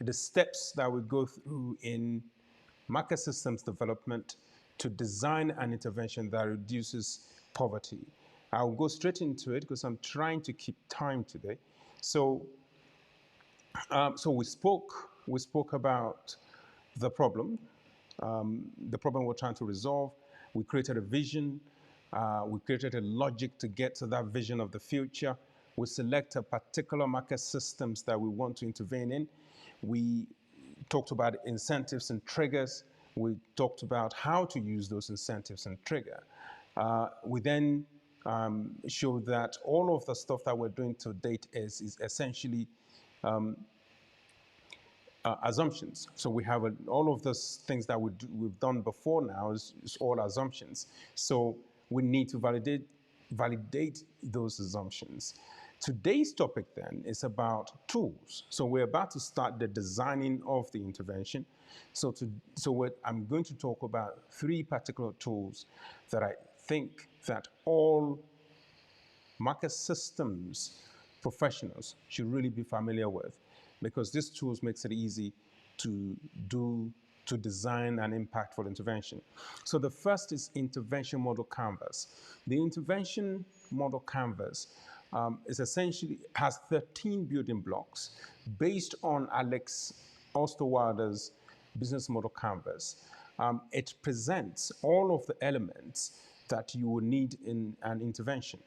the steps that we go through in market systems development to design an intervention that reduces poverty. I'll go straight into it because I'm trying to keep time today. So, so we spoke about the problem we're trying to resolve. We created a vision. We created a logic to get to that vision of the future. We select a particular market systems that we want to intervene in. We talked about incentives and triggers. We talked about how to use those incentives and trigger. We then showed that all of the stuff that we're doing to date is essentially assumptions. So we have all of those things that we've done before now is all assumptions. So we need to validate those assumptions. Today's topic then is about tools. So we're about to start the designing of the intervention. I'm going to talk about 3 particular tools that I think that all market systems professionals should really be familiar with, because these tools makes it easy to design an impactful intervention. So the first is intervention model canvas. The intervention model canvas is essentially has 13 building blocks based on Alex Osterwalder's business model canvas. It presents all of the elements that you will need in an intervention.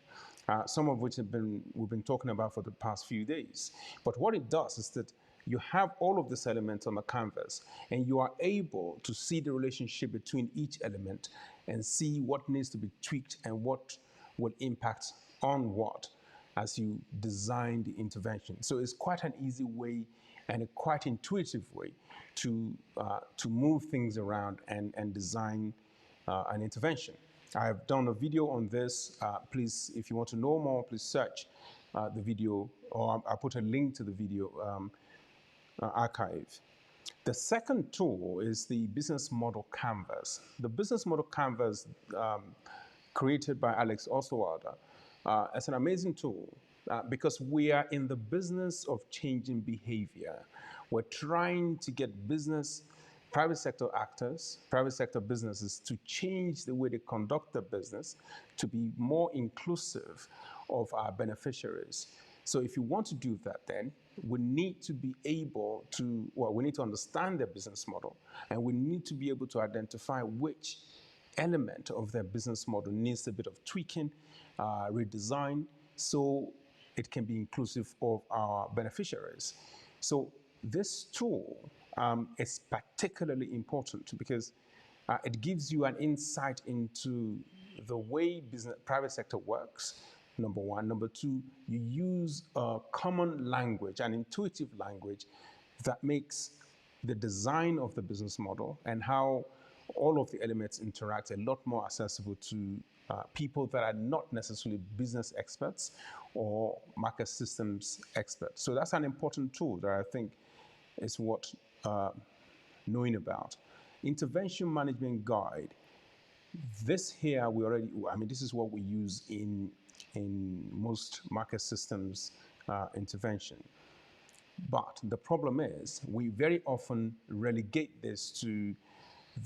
Some of which we've been talking about for the past few days. But what it does is that you have all of these elements on the canvas, and you are able to see the relationship between each element and see what needs to be tweaked and what will impact on what as you design the intervention. So it's quite an easy way and a quite intuitive way to move things around and design an intervention. I have done a video on this. Please, if you want to know more, please search the video, or I'll put a link to the video archive. The second tool is the business model canvas. The business model canvas created by Alex Osterwalder is an amazing tool because we are in the business of changing behavior. We're trying to get private sector actors, private sector businesses to change the way they conduct their business to be more inclusive of our beneficiaries. So if you want to do that, then we need to be able to, we need to understand their business model, and we need to be able to identify which element of their business model needs a bit of tweaking, redesign, so it can be inclusive of our beneficiaries. So this tool is particularly important because it gives you an insight into the way private sector works, number one. Number two, you use a common language, an intuitive language that makes the design of the business model and how all of the elements interact a lot more accessible to people that are not necessarily business experts or market systems experts. So that's an important tool that I think is worth knowing about. Intervention management guide. This here this is what we use in most market systems intervention. But the problem is we very often relegate this to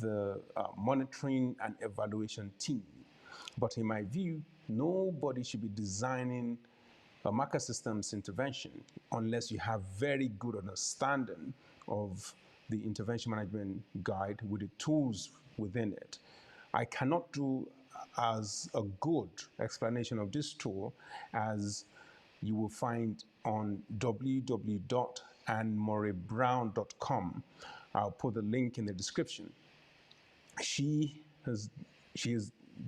the monitoring and evaluation team. But in my view, nobody should be designing a market systems intervention unless you have very good understanding of the intervention management guide with the tools within it. I cannot do as a good explanation of this tool as you will find on www.annemoriebrown.com. I'll put the link in the description. She has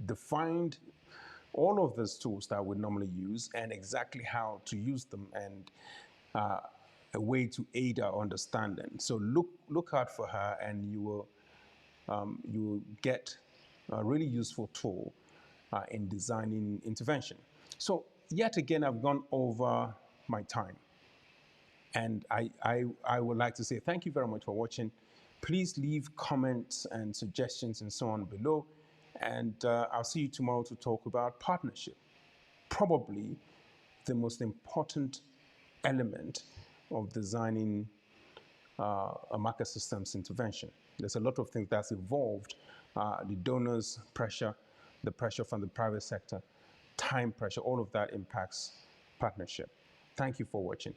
defined all of those tools that we normally use and exactly how to use them and a way to aid our understanding. So look out for her, and you will get a really useful tool in designing intervention. So yet again, I've gone over my time, and I would like to say thank you very much for watching. Please leave comments and suggestions and so on below, and I'll see you tomorrow to talk about partnership, probably the most important element of designing a market systems intervention. There's a lot of things that's evolved. The donors' pressure, the pressure from the private sector, time pressure, all of that impacts partnership. Thank you for watching.